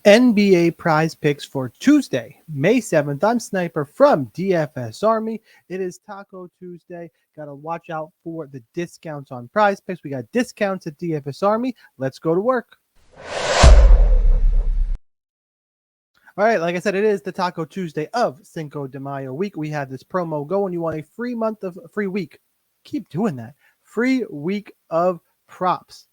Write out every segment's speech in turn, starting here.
NBA prize picks for Tuesday, May 7th. I'm Sniper from DFS Army. It is Taco Tuesday. Got to watch out for the discounts on prize picks. We got discounts at DFS Army. Let's go to work. All right, like I said, it is the Taco Tuesday of Cinco de Mayo week. We have this promo going. You want a free week. Keep doing that. Free week of props.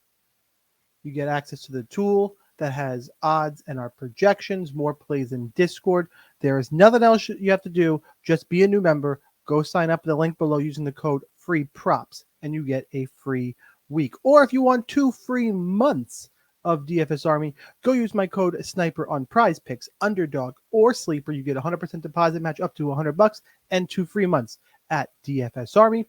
You get access to the tool that has odds and our projections, more plays in Discord. There is nothing else you have to do. Just be a new member. Go sign up in the link below using the code FREEPROPS, and you get a free week. Or if you want 2 free months of DFS Army, go use my code SNIPER on Prize Picks, Underdog, or Sleeper. You get a 100% deposit match up to $100 and 2 free months at DFS Army.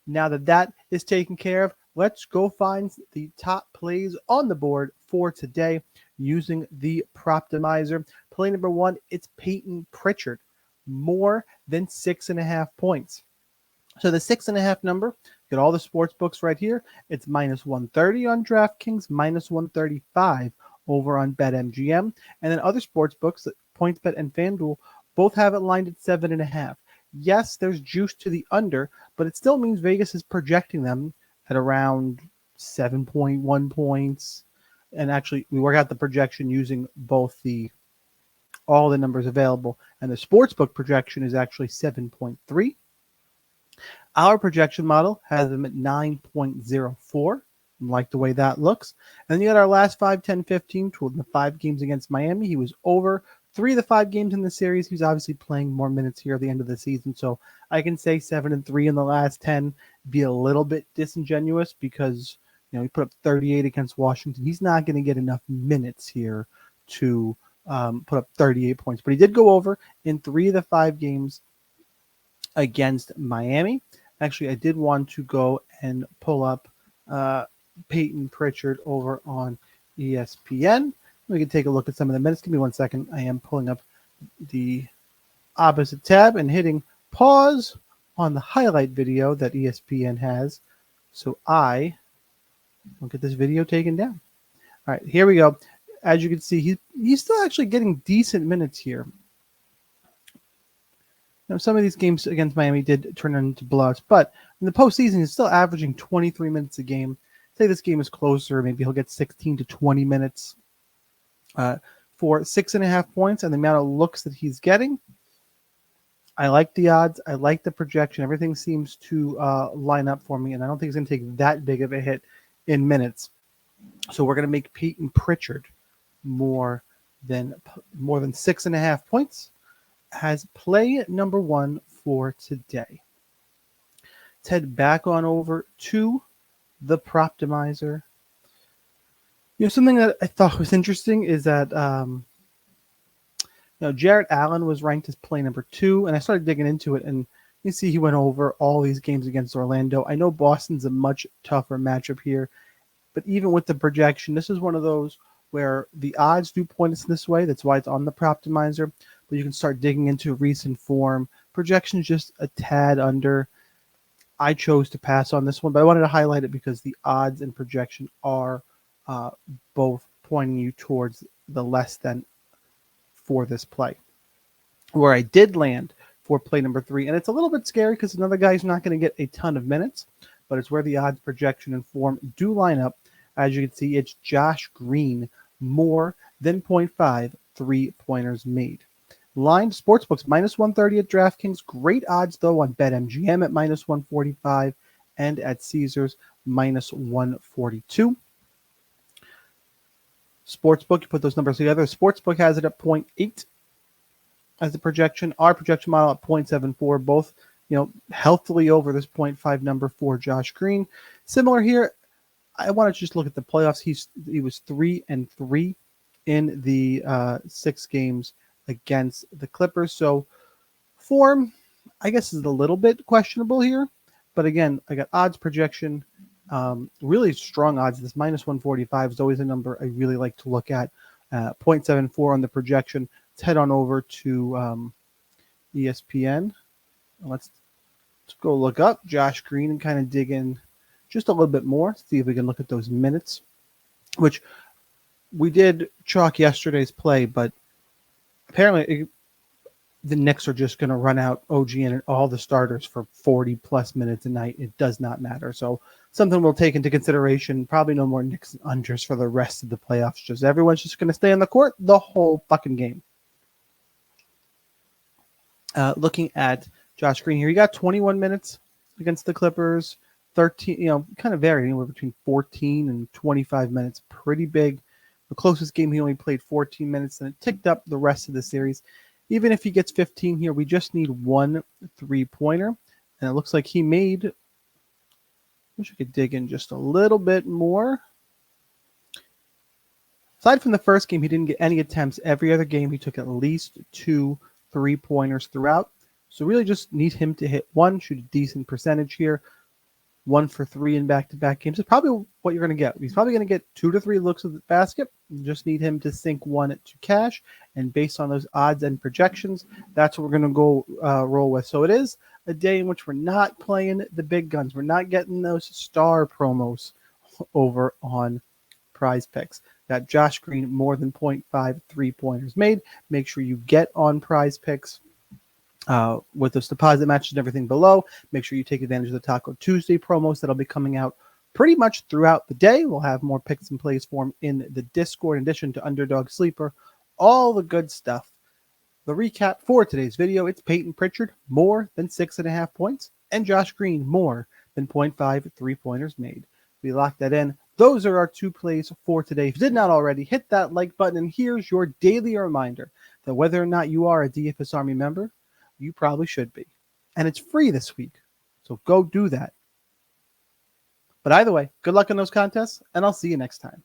Now that is taken care of, let's go find the top plays on the board for today using the Proptimizer. Play number 1, it's Peyton Pritchard, more than 6.5 points. So the 6.5 number, get all the sports books right here. It's minus 130 on DraftKings, minus 135 over on BetMGM. And then other sports books, PointsBet and FanDuel, both have it lined at 7.5. Yes, there's juice to the under, but it still means Vegas is projecting them at around 7.1 points. And actually, we work out the projection using both all the numbers available. And the sportsbook projection is actually 7.3. Our projection model has them at 9.04. Like the way that looks. And then you got our last 5, 10, 15, the 5 games against Miami. He was over 3 of the 5 games in the series. He's obviously playing more minutes here at the end of the season. So I can say 7-3 in the last 10, be a little bit disingenuous because, he put up 38 against Washington. He's not going to get enough minutes here to put up 38 points. But he did go over in 3 of the 5 games against Miami. Actually, I did want to go and pull up Peyton Pritchard over on ESPN. We can take a look at some of the minutes. Give me 1 second. I am pulling up the opposite tab and hitting pause on the highlight video that ESPN has. So I will get this video taken down. All right, here we go. As you can see, he's still actually getting decent minutes here. Now, some of these games against Miami did turn into blowouts, but in the postseason, he's still averaging 23 minutes a game. Say this game is closer, maybe he'll get 16 to 20 minutes for 6.5 points, and the amount of looks that he's getting. I like the odds. I like the projection. Everything seems to line up for me, and I don't think it's going to take that big of a hit in minutes. So we're going to make Peyton Pritchard more than 6.5 points as play number 1 for today. Let's head back on over to the Proptimizer. Something that I thought was interesting is that Jarrett Allen was ranked as play number 2, and I started digging into it, and you see he went over all these games against Orlando. I know Boston's a much tougher matchup here, but even with the projection, this is one of those where the odds do point us this way. That's why it's on the Proptimizer, but you can start digging into recent form. Projection's just a tad under. I chose to pass on this one, but I wanted to highlight it because the odds and projection are both pointing you towards the less than for this play. Where I did land for play number 3, and it's a little bit scary because another guy's not going to get a ton of minutes, but it's where the odds, projection, and form do line up. As you can see, it's Josh Green, more than 0.5 3-pointers made. Line sportsbooks minus 130 at DraftKings. Great odds though on BetMGM at minus 145 and at Caesars minus 142. Sportsbook, you put those numbers together. Sportsbook has it at 0.8 as the projection. Our projection model at 0.74. Both, healthily over this 0.5 number for Josh Green. Similar here. I want to just look at the playoffs. He was 3-3 in the 6 games against the Clippers. So form, I guess, is a little bit questionable here. But again, I got odds, projection, really strong odds. This minus 145 is always a number I really like to look at. 0.74 on the projection. Let's head on over to ESPN. Let's go look up Josh Green and kind of dig in just a little bit more. See if we can look at those minutes, which we did chalk yesterday's play, but apparently the Knicks are just going to run out OG and all the starters for 40 plus minutes a night. It does not matter. So something we'll take into consideration. Probably no more Knicks and unders for the rest of the playoffs. Just everyone's just going to stay on the court the whole fucking game. Looking at Josh Green here, he got 21 minutes against the Clippers. 13, kind of varied anywhere between 14 and 25 minutes. Pretty big. The closest game he only played 14 minutes, and it ticked up the rest of the series. Even if he gets 15 here, we just need one 3-pointer. And it looks like he made, I wish I could dig in just a little bit more. Aside from the first game, he didn't get any attempts. Every other game, he took at least 2 3-pointers throughout. So really just need him to hit one, shoot a decent percentage here. 1 for 3 in back-to-back games is probably what you're going to get. He's probably going to get 2 to 3 looks at the basket. You just need him to sink one to cash. And based on those odds and projections, that's what we're going to go roll with. So it is a day in which we're not playing the big guns. We're not getting those star promos over on Prizepicks. Got Josh Green more than 0.5 3-pointers made. Make sure you get on Prizepicks. With those deposit matches and everything below. Make sure you take advantage of the Taco Tuesday promos that'll be coming out pretty much throughout the day. We'll have more picks and plays for them in the Discord, in addition to Underdog Sleeper, all the good stuff. The recap for today's video, it's Peyton Pritchard, more than 6.5 points, and Josh Green, more than 0.5 3-pointers made. We locked that in. Those are our 2 plays for today. If you did not already, hit that like button, and here's your daily reminder that whether or not you are a DFS Army member, you probably should be. And it's free this week. So go do that. But either way, good luck in those contests, and I'll see you next time.